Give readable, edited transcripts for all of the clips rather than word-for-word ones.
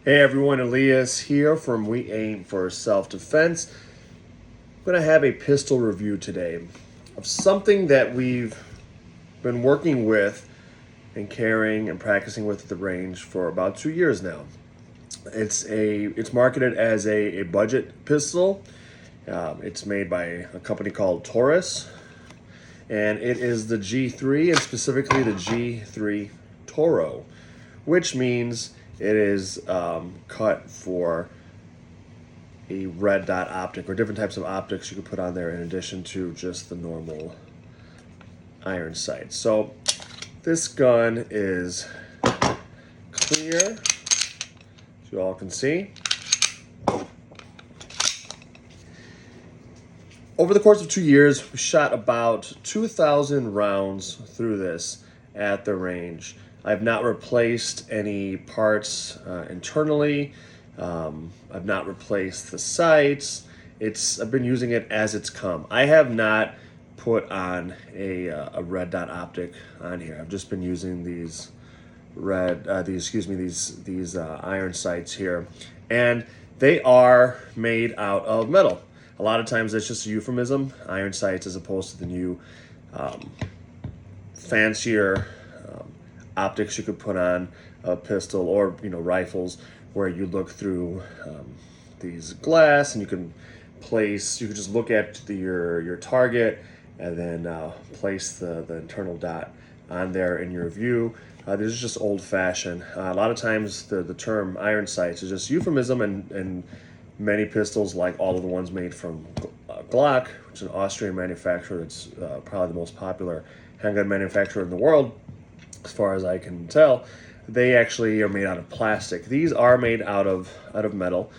Hey everyone, Elias here from We Aim for Self-Defense. I'm going to have a pistol review today of something that we've been working with and carrying and practicing with at the range for about 2 years now. It's marketed as a budget pistol. It's made by a company called Taurus, and it is the G3 and specifically the G3 Toro, which means it is cut for a red dot optic or different types of optics you can put on there in addition to just the normal iron sights. So this gun is clear, as you all can see. Over the course of 2 years, we shot about 2,000 rounds through this at the range. I've not replaced any parts internally. I've not replaced the sights. I've been using it as it's come. I have not put on a red dot optic on here. I've just been using these iron sights here, and they are made out of metal. A lot of times that's just a euphemism, iron sights, as opposed to the new fancier optics you could put on a pistol or rifles, where you look through these glass and you can just look at your target and then place the internal dot on there in your view. This is just old-fashioned. A lot of times the term iron sights is just euphemism, and many pistols, like all of the ones made from Glock, which is an Austrian manufacturer, it's probably the most popular handgun manufacturer in the world, as far as I can tell, they actually are made out of plastic. These are made out of metal,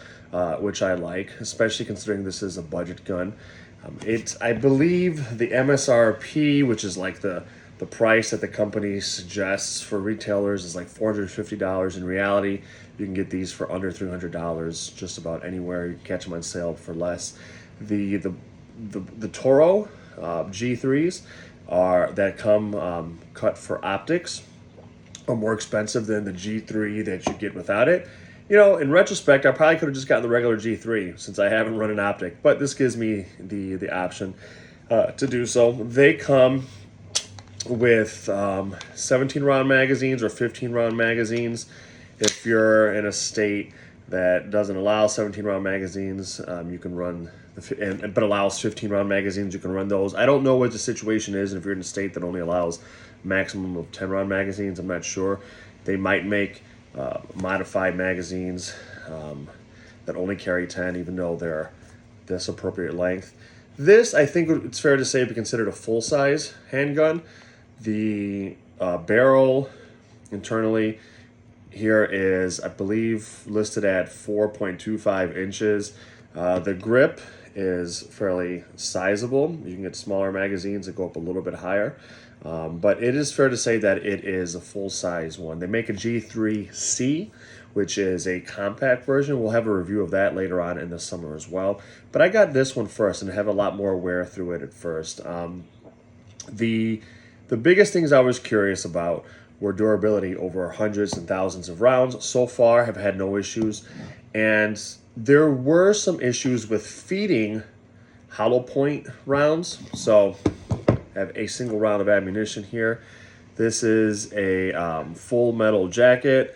which I like, especially considering this is a budget gun. I believe the MSRP, which is like the price that the company suggests for retailers, is like $450. In reality, you can get these for under $300 just about anywhere. You can catch them on sale for less. The Toro G3s that come cut for optics are more expensive than the G3 that you get without it. In retrospect, I probably could have just gotten the regular G3 since I haven't run an optic, but this gives me the option to do so. They come with 17-round magazines or 15-round magazines. If you're in a state that doesn't allow 17-round magazines, you can run, but allows 15-round magazines, you can run those. I don't know what the situation is, and if you're in a state that only allows maximum of 10-round magazines, I'm not sure. They might make modified magazines that only carry 10, even though they're this appropriate length. This, I think it's fair to say, be considered a full-size handgun. The barrel internally here is, I believe, listed at 4.25 inches. The grip is fairly sizable. You can get smaller magazines that go up a little bit higher. But it is fair to say that it is a full-size one. They make a G3C, which is a compact version. We'll have a review of that later on in the summer as well. But I got this one first and have a lot more wear through it at first. The biggest things I was curious about were durability over hundreds and thousands of rounds. So far, have had no issues. And there were some issues with feeding hollow point rounds. So I have a single round of ammunition here. This is a full metal jacket.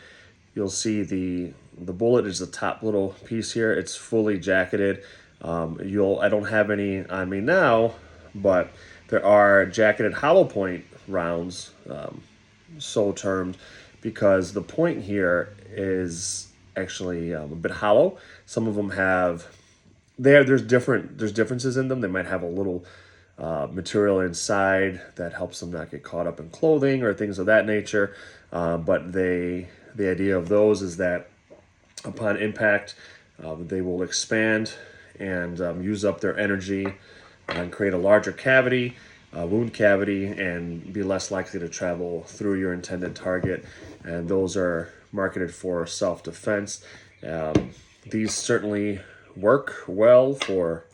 You'll see the bullet is the top little piece here. It's fully jacketed. I don't have any on me now, but there are jacketed hollow point rounds, so termed, because the point here is actually a bit hollow. Some of them there's differences in them. They might have a little material inside that helps them not get caught up in clothing or things of that nature. But the idea of those is that upon impact, they will expand and use up their energy and create a larger cavity, wound cavity, and be less likely to travel through your intended target. And those are marketed for self-defense. These certainly work well for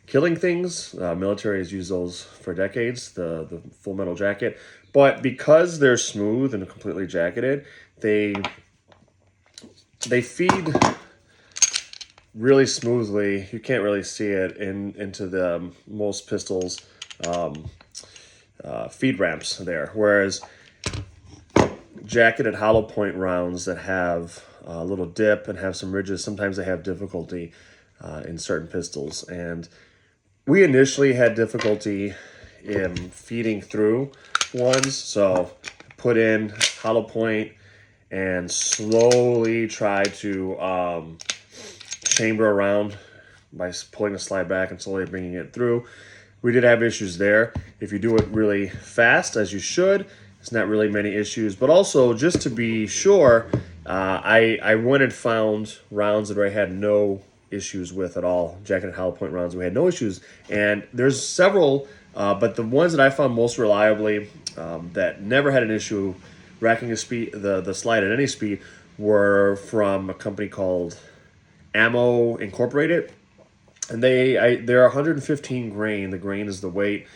killing things. Military has used those for decades, the full metal jacket. But because they're smooth and completely jacketed, they they feed really smoothly. You can't really see it into the most pistols feed ramps there. Whereas jacketed hollow point rounds that have a little dip and have some ridges, sometimes they have difficulty in certain pistols. And we initially had difficulty in feeding through ones, so put in hollow point and slowly try to chamber around by pulling the slide back and slowly bringing it through. We did have issues there. If you do it really fast, as you should, it's not really many issues. But also, just to be sure, I went and found rounds that I had no issues with at all. Jacketed hollow point rounds, we had no issues. And there's several, but the ones that I found most reliably that never had an issue racking the slide at any speed were from a company called Ammo Incorporated. And they're 115 grain. The grain is the weight.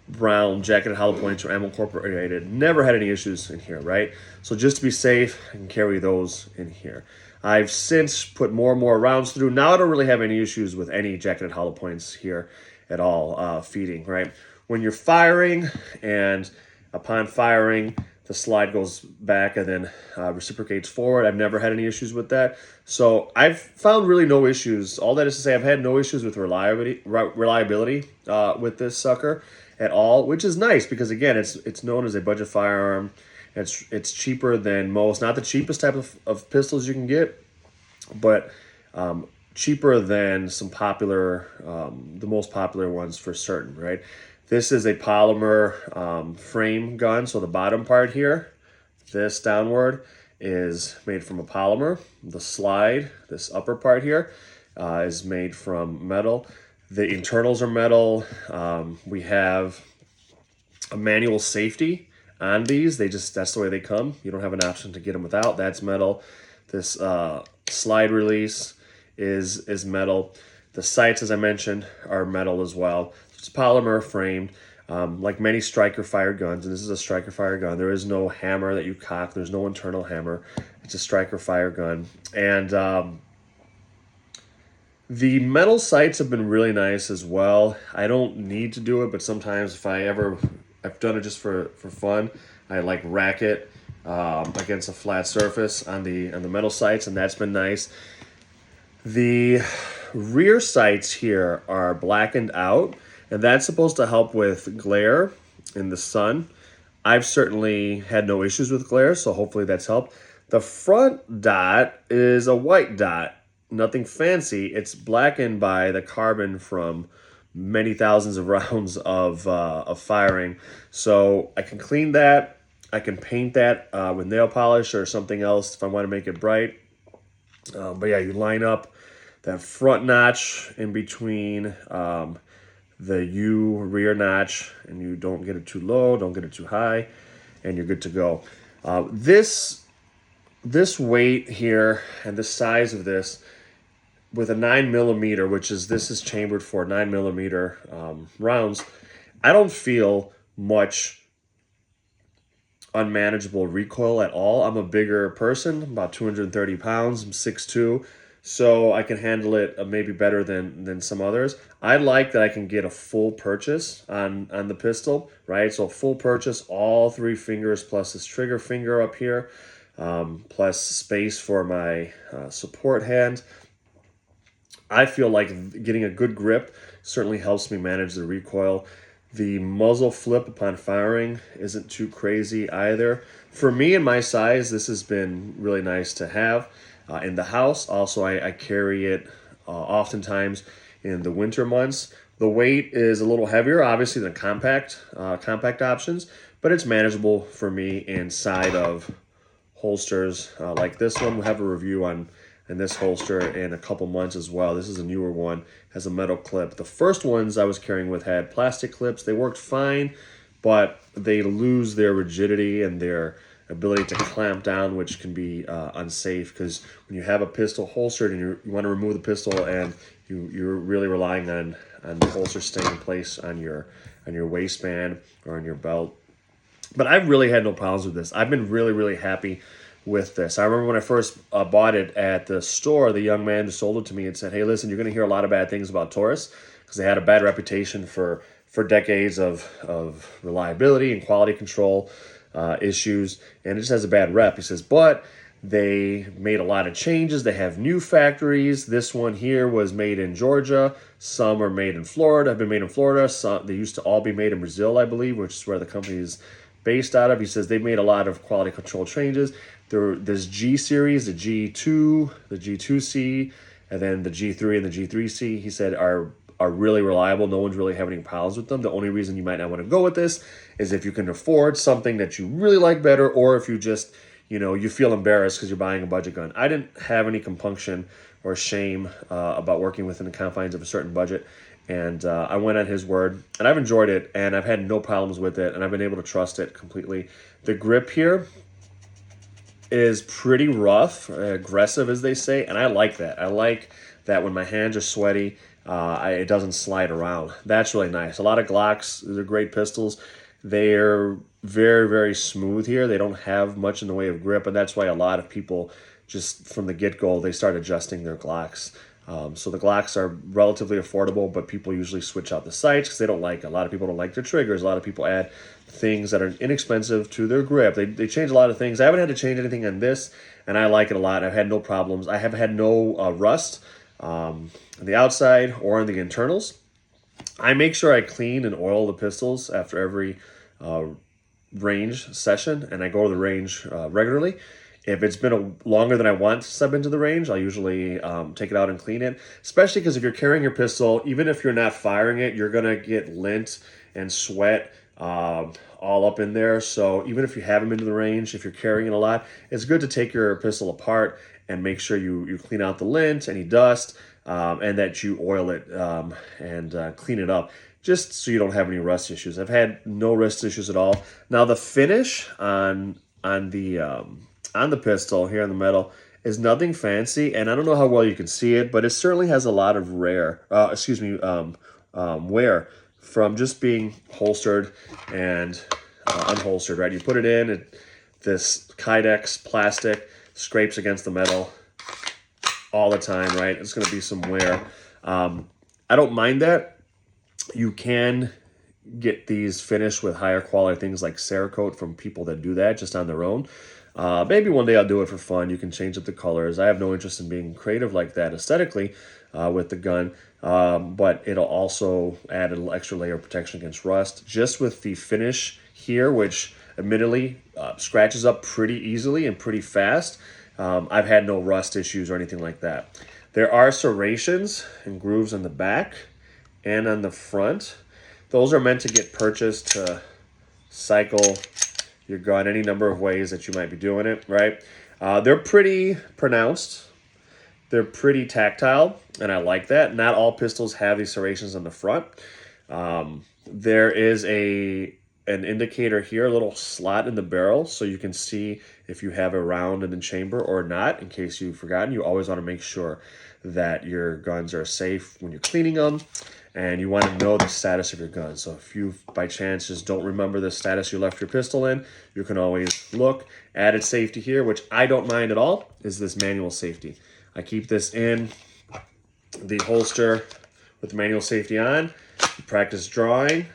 Brown jacketed hollow points or Ammo Incorporated. Never had any issues in here, right? So just to be safe, I can carry those in here. I've since put more and more rounds through. Now I don't really have any issues with any jacketed hollow points here at all feeding, right? When you're firing and upon firing, the slide goes back and then reciprocates forward. I've never had any issues with that. So I've found really no issues. All that is to say, I've had no issues with reliability with this sucker at all, which is nice because, again, it's known as a budget firearm. It's cheaper than most, not the cheapest type of pistols you can get, but cheaper than some popular, the most popular ones for certain, right? This is a polymer frame gun, so the bottom part here, this downward, is made from a polymer. The slide, this upper part here, is made from metal. The internals are metal. We have a manual safety on these. That's the way they come. You don't have an option to get them without. That's metal. This slide release is metal. The sights, as I mentioned, are metal as well. It's polymer framed, like many striker fire guns, and this is a striker fire gun. There is no hammer that you cock. There's no internal hammer. It's a striker fire gun. And the metal sights have been really nice as well. I don't need to do it, but sometimes if I've done it just for fun. I like rack it against a flat surface on the metal sights, and that's been nice. The rear sights here are blackened out, and that's supposed to help with glare in the sun. I've certainly had no issues with glare, so hopefully that's helped. The front dot is a white dot, nothing fancy. It's blackened by the carbon from many thousands of rounds of firing. So I can clean that. I can paint that with nail polish or something else if I want to make it bright. But yeah, you line up that front notch in between the U rear notch, and you don't get it too low, don't get it too high, and you're good to go. This weight here and the size of this with a 9mm, this is chambered for 9mm rounds, I don't feel much unmanageable recoil at all. I'm a bigger person, about 230 pounds, I'm 6'2", so I can handle it maybe better than some others. I like that I can get a full purchase on the pistol, right? So full purchase, all 3 fingers plus this trigger finger up here, plus space for my support hand. I feel like getting a good grip certainly helps me manage the recoil. The muzzle flip upon firing isn't too crazy either. For me and my size, this has been really nice to have in the house. Also, I carry it oftentimes in the winter months. The weight is a little heavier, obviously, than compact options, but it's manageable for me inside of holsters like this one. We'll have a review on this holster in a couple months as well. This is a newer one, has a metal clip. The first ones I was carrying with had plastic clips. They worked fine, but they lose their rigidity and their ability to clamp down, which can be unsafe, because when you have a pistol holstered and you want to remove the pistol and you're really relying on the holster staying in place on your waistband or on your belt. But I've really had no problems with this. I've been really, really happy with this. I remember when I first bought it at the store, the young man who sold it to me and said, "Hey, listen, you're going to hear a lot of bad things about Taurus because they had a bad reputation for decades of reliability and quality control issues, and it just has a bad rep." He says, "But they made a lot of changes. They have new factories. This one here was made in Georgia. Some are made in Florida, have been made in Florida. Some, they used to all be made in Brazil, I believe, which is where the company is based out of." He says they've made a lot of quality control changes. There's G series, the G2, the G2C, and then the G3 and the G3C. He said are really reliable. No one's really having any problems with them. The only reason you might not want to go with this is if you can afford something that you really like better, or if you just, you feel embarrassed because you're buying a budget gun. I didn't have any compunction or shame about working within the confines of a certain budget. And I went on his word, and I've enjoyed it, and I've had no problems with it, and I've been able to trust it completely. The grip here is pretty rough, aggressive, as they say, and I like that. I like that when my hands are sweaty, it doesn't slide around. That's really nice. A lot of Glocks, they're great pistols. They're very, very smooth here. They don't have much in the way of grip, and that's why a lot of people, just from the get-go, they start adjusting their Glocks. So the Glocks are relatively affordable, but people usually switch out the sights because they don't like it. A lot of people don't like their triggers. A lot of people add things that are inexpensive to their grip. They change a lot of things. I haven't had to change anything on this, and I like it a lot. I've had no problems. I have had no rust on the outside or on the internals. I make sure I clean and oil the pistols after every range session, and I go to the range regularly. If it's been longer than I want since I've been to the range, I'll usually take it out and clean it, especially because if you're carrying your pistol, even if you're not firing it, you're going to get lint and sweat all up in there. So even if you haven't been to the range, if you're carrying it a lot, it's good to take your pistol apart and make sure you clean out the lint, any dust, and that you oil it and clean it up, just so you don't have any rust issues. I've had no rust issues at all. Now the finish on the pistol here on the metal is nothing fancy, and I don't know how well you can see it, but it certainly has a lot of wear from just being holstered and unholstered, right? You put it in, this Kydex plastic scrapes against the metal all the time, right? It's going to be some wear. I don't mind that. You can get these finished with higher quality things like Cerakote from people that do that just on their own. Maybe one day I'll do it for fun. You can change up the colors. I have no interest in being creative like that aesthetically with the gun, but it'll also add a little extra layer of protection against rust. Just with the finish here, which admittedly scratches up pretty easily and pretty fast, I've had no rust issues or anything like that. There are serrations and grooves on the back and on the front. Those are meant to get purchased to cycle your gun any number of ways that you might be doing it, right? They're pretty pronounced. They're pretty tactile, and I like that. Not all pistols have these serrations on the front. There is an indicator here, a little slot in the barrel, so you can see if you have a round in the chamber or not. In case you've forgotten, you always want to make sure that your guns are safe when you're cleaning them, and you want to know the status of your gun. So if you, by chance, just don't remember the status you left your pistol in, you can always look. Added safety here, which I don't mind at all, is this manual safety. I keep this in the holster with the manual safety on. You practice drawing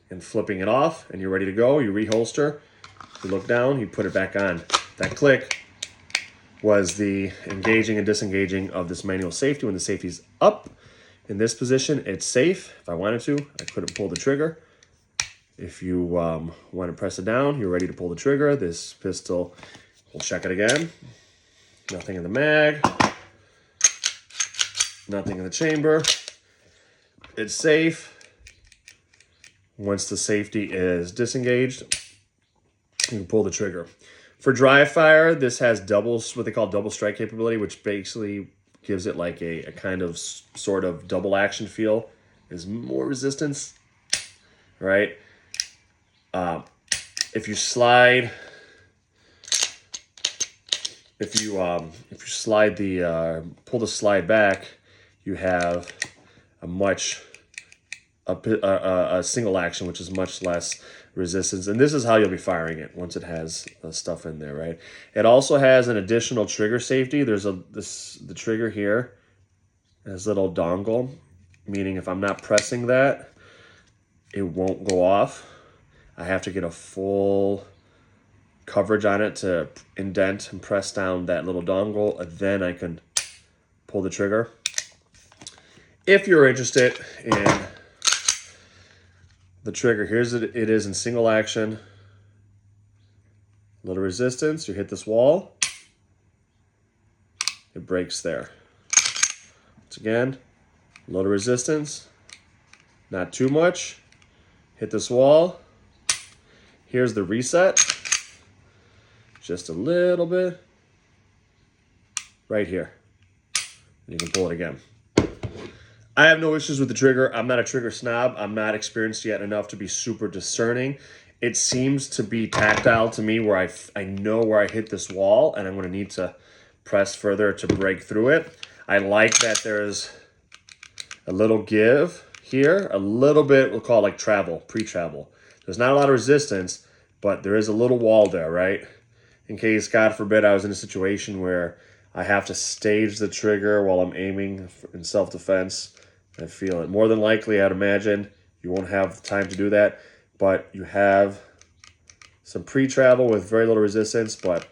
and flipping it off, and you're ready to go. You reholster, you look down, you put it back on. That click was the engaging and disengaging of this manual safety. When the safety's up in this position, it's safe. If I wanted to, I couldn't pull the trigger. If you want to press it down, you're ready to pull the trigger. This pistol, we'll check it again. Nothing in the mag. Nothing in the chamber. It's safe. Once the safety is disengaged, you can pull the trigger. For dry fire, this has what they call double strike capability, which basically gives it like a kind of sort of double action feel. There's more resistance, right? If you slide, if you slide pull the slide back, you have a much a single action, which is much less resistance. And this is how you'll be firing it once it has stuff in there, right? It also has an additional trigger safety. There's the trigger here has a little dongle, meaning if I'm not pressing that, it won't go off. I have to get a full coverage on it to indent and press down that little dongle, and then I can pull the trigger. If you're interested in the trigger, it is in single action. A little resistance, you hit this wall, it breaks there. Once again, a little resistance, not too much, hit this wall. Here's the reset, just a little bit, right here. And you can pull it again. I have no issues with the trigger. I'm not a trigger snob. I'm not experienced yet enough to be super discerning. It seems to be tactile to me where I know where I hit this wall and I'm going to need to press further to break through it. I like that there's a little give here, a little bit, we'll call it like travel, pre-travel. There's not a lot of resistance, but there is a little wall there, right? In case, God forbid, I was in a situation where I have to stage the trigger while I'm aiming in self-defense. I feel it. More than likely, I'd imagine you won't have time to do that, but you have some pre-travel with very little resistance, but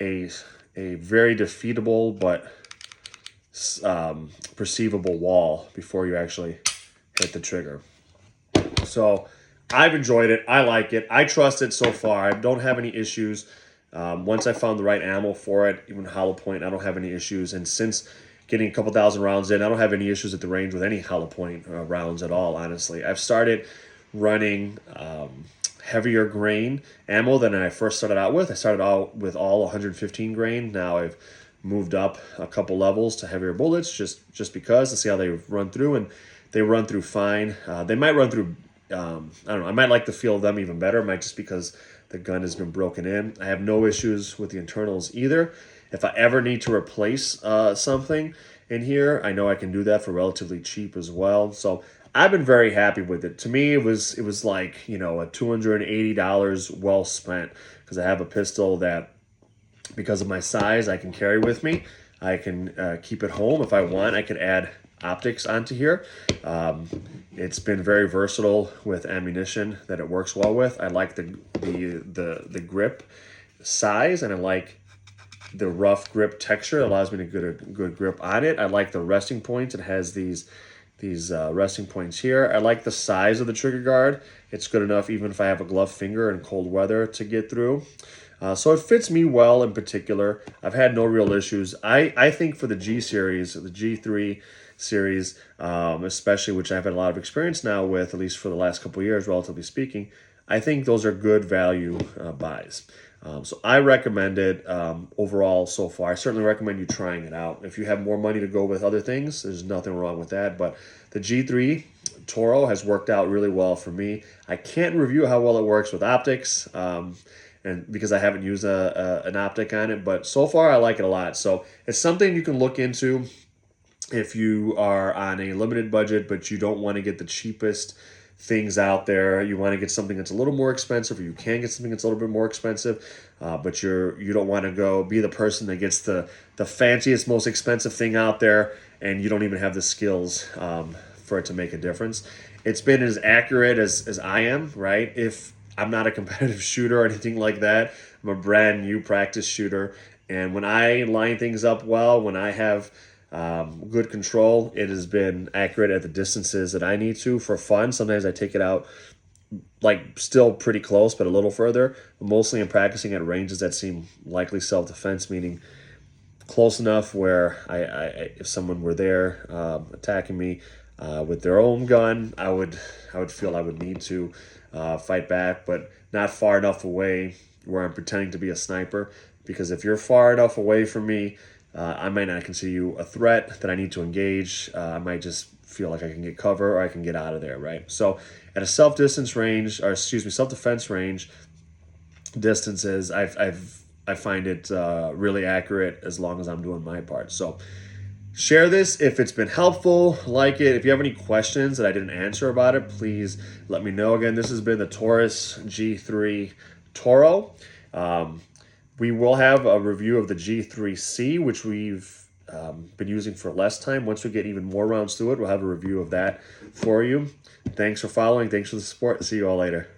a very defeatable but perceivable wall before you actually hit the trigger. So I've enjoyed it. I like it. I trust it so far. I don't have any issues. Once I found the right ammo for it, even hollow point, I don't have any issues. And since getting a couple thousand rounds in, I don't have any issues at the range with any hollow point rounds at all, honestly. I've started running heavier grain ammo than I first started out with. I started out with all 115 grain. Now I've moved up a couple levels to heavier bullets just because to see how they run through, and they run through fine. They might run through, I don't know, I might like the feel of them even better. It might just because the gun has been broken in. I have no issues with the internals either. If I ever need to replace something in here, I know I can do that for relatively cheap as well. So I've been very happy with it. To me, it was like, you know, a $280 well spent, because I have a pistol that, because of my size, I can carry with me. I can keep it home if I want. I could add optics onto here. It's been very versatile with ammunition that it works well with. I like the grip size, and I like the rough grip texture. It allows me to get a good grip on it. I like the resting points. It has these resting points here. I like the size of the trigger guard. It's good enough even if I have a gloved finger in cold weather to get through. So it fits me well in particular. I've had no real issues. I think for the G series, the G3 series, especially, which I've had a lot of experience now with, at least for the last couple of years, relatively speaking, I think those are good value buys. So I recommend it overall so far. I certainly recommend you trying it out. If you have more money to go with other things, there's nothing wrong with that. But the G3 Toro has worked out really well for me. I can't review how well it works with optics, and because I haven't used an optic on it, but so far I like it a lot. So it's something you can look into if you are on a limited budget, but you don't want to get the cheapest things out there. You want to get something that's a little more expensive, or you can get something that's a little bit more expensive, but you don't want to go be the person that gets the fanciest, most expensive thing out there, and you don't even have the skills for it to make a difference. It's been as accurate as I am, right? If I'm not a competitive shooter or anything like that, I'm a brand new practice shooter, and when I line things up well, when I have good control, it has been accurate at the distances that I need to for fun. Sometimes I take it out like still pretty close, but a little further. But mostly I'm practicing at ranges that seem likely self-defense, meaning close enough where if someone were there attacking me with their own gun, I would feel I would need to fight back, but not far enough away where I'm pretending to be a sniper. Because if you're far enough away from me, I might not consider you a threat that I need to engage. I might just feel like I can get cover, or I can get out of there, right? So at a self-defense range, I find it really accurate as long as I'm doing my part. So Share this if it's been helpful, like it. If you have any questions that I didn't answer about it, please let me know. Again, this has been the Taurus G3 Toro. We will have a review of the G3C, which we've been using for less time. Once we get even more rounds through it, we'll have a review of that for you. Thanks for following. Thanks for the support. See you all later.